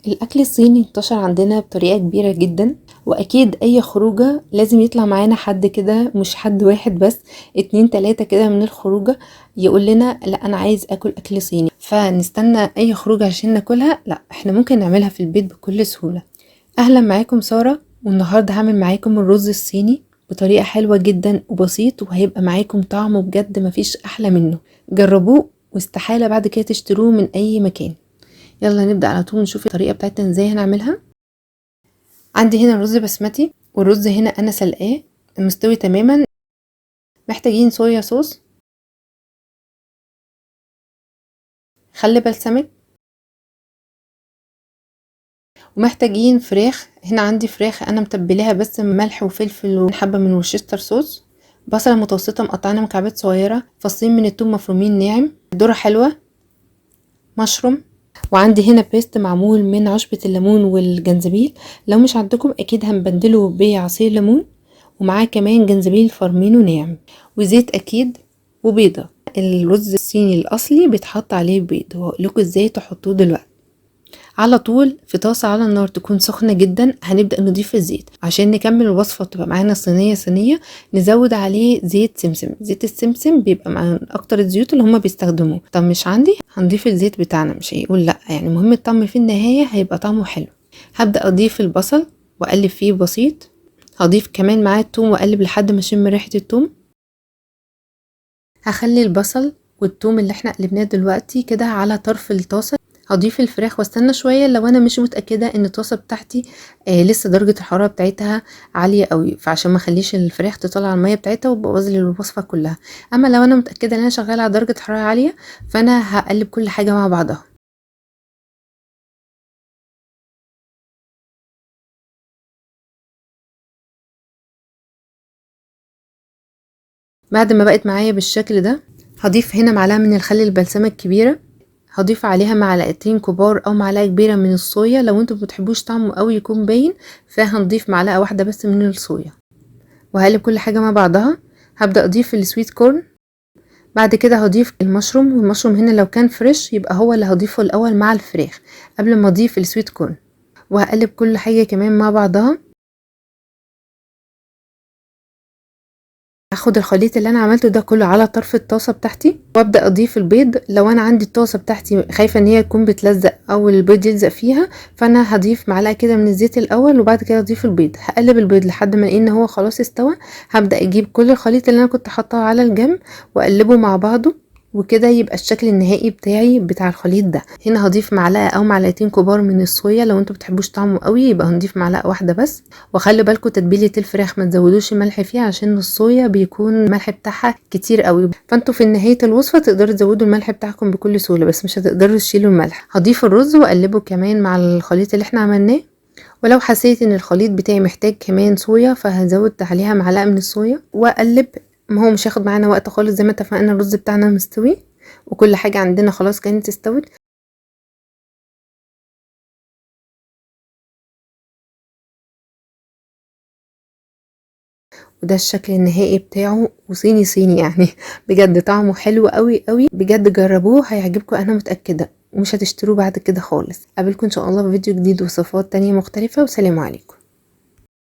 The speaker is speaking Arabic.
الأكل الصيني انتشر عندنا بطريقة كبيرة جدا، وأكيد أي خروجة لازم يطلع معانا حد كده، مش حد واحد بس، 2 3 كده من الخروجة يقول لنا لا أنا عايز أكل أكل صيني، فنستنى أي خروجة عشان ناكلها؟ لا، احنا ممكن نعملها في البيت بكل سهولة. أهلا، معاكم سارة، والنهاردة هعمل معاكم الرز الصيني بطريقة حلوة جدا وبسيط، وهيبقى معاكم طعمه بجد مفيش أحلى منه. جربوه واستحالة بعد كده تشتروه من أي مكان. يلا نبدأ على طول نشوف الطريقة بتاعتنا ازاي هنعملها. عندي هنا رز بسمتي، والرز هنا انا سلقاه مستوي تماما. محتاجين صويا صوص، خل بلسمك، ومحتاجين فراخ. هنا عندي فراخ انا متبلاها بس ملح وفلفل وحبة من ورشستر صوص، بصلة متوسطة مقطعينها مكعبات صغيرة، فصين من الثوم مفرومين ناعم، ذرة حلوة، مشروم. وعندي هنا بيست معمول من عشبة الليمون والجنزبيل، لو مش عندكم اكيد هنبدله بعصير ليمون، ومعاه كمان جنزبيل فرمينه ناعم، وزيت اكيد، وبيضة. الرز الصيني الاصلي بيتحط عليه بيض، وهقولكوا ازاي تحطوه دلوقتي. على طول في طاسة على النار تكون سخنة جدا هنبدأ نضيف الزيت عشان نكمل الوصفة تبقى معانا صينية. نزود عليه زيت سمسم. زيت السمسم بيبقى من اكتر الزيوت اللي هما بيستخدموه. طب مش عندي، هنضيف الزيت بتاعنا، مش هيقول لا، يعني مهم الطعم في النهاية هيبقى طعمه حلو. هبدأ اضيف البصل واقلب فيه بسيط، هضيف كمان معاه الثوم واقلب لحد ما اشم ريحة الثوم. هخلي البصل والثوم اللي احنا قلبناه دلوقتي كده على طرف الطاسة. هضيف الفراخ واستنى شوية لو انا مش متأكدة ان الطاسة بتاعتي لسه درجة الحرارة بتاعتها عالية قوي، فعشان ما اخليش الفراخ تطلع المية بتاعتها وتبوظ لي الوصفة كلها. اما لو انا متأكدة ان انا شغالة على درجة حرارة عالية، فانا هقلب كل حاجة مع بعضها. بعد ما بقت معايا بالشكل ده، هضيف هنا معلقة من الخل البلسمة الكبيرة، هضيف عليها معلقتين كبار او معلقة كبيرة من الصويا. لو انتوا مبتحبوش طعمه قوي يكون باين، فهنضيف معلقة واحدة بس من الصويا، وهقلب كل حاجة مع بعضها. هبدأ اضيف السويت كورن، بعد كده هضيف المشروم، والمشروم هنا لو كان فريش يبقى هو اللي هضيفه الاول مع الفراخ قبل ما اضيف السويت كورن، وهقلب كل حاجة كمان مع بعضها. هاخد الخليط اللي انا عملته ده كله على طرف الطاسه بتاعتي، وابدا اضيف البيض. لو انا عندي الطاسه بتاعتي خايفه ان هي تكون بتلزق او البيض يلزق فيها، فانا هضيف معلقه كده من الزيت الاول، وبعد كده اضيف البيض. هقلب البيض لحد ما الاقي ان هو خلاص استوى. هبدا اجيب كل الخليط اللي انا كنت حاطاه على الجنب واقلبه مع بعضه، وكده يبقى الشكل النهائي بتاعي بتاع الخليط ده. هنا هضيف معلقه او معلقتين كبار من الصويا، لو انتوا بتحبوش طعمه قوي يبقى هنضيف معلقه واحده بس. وخلي بالكم تتبيله الفراخ ما تزودوش الملح فيها، عشان الصويا بيكون الملح بتاعها كتير قوي، فانتوا في نهايه الوصفه تقدروا تزودوا الملح بتاعكم بكل سهوله، بس مش هتقدروا تشيلوا الملح. هضيف الرز واقلبه كمان مع الخليط اللي احنا عملناه، ولو حسيت ان الخليط بتاعي محتاج كمان صويا فهزود عليها معلقه من الصويا واقلب. ما هو مش هياخد معانا وقت خالص، زي ما اتفقنا الرز بتاعنا مستوي وكل حاجه عندنا خلاص كانت استوت. وده الشكل النهائي بتاعه، وصيني صيني يعني بجد طعمه حلو قوي قوي، بجد جربوه هيعجبكم انا متأكدة، ومش هتشتروه بعد كده خالص. قابلكم ان شاء الله في فيديو جديد وصفات تانية مختلفة، وسلام عليكم.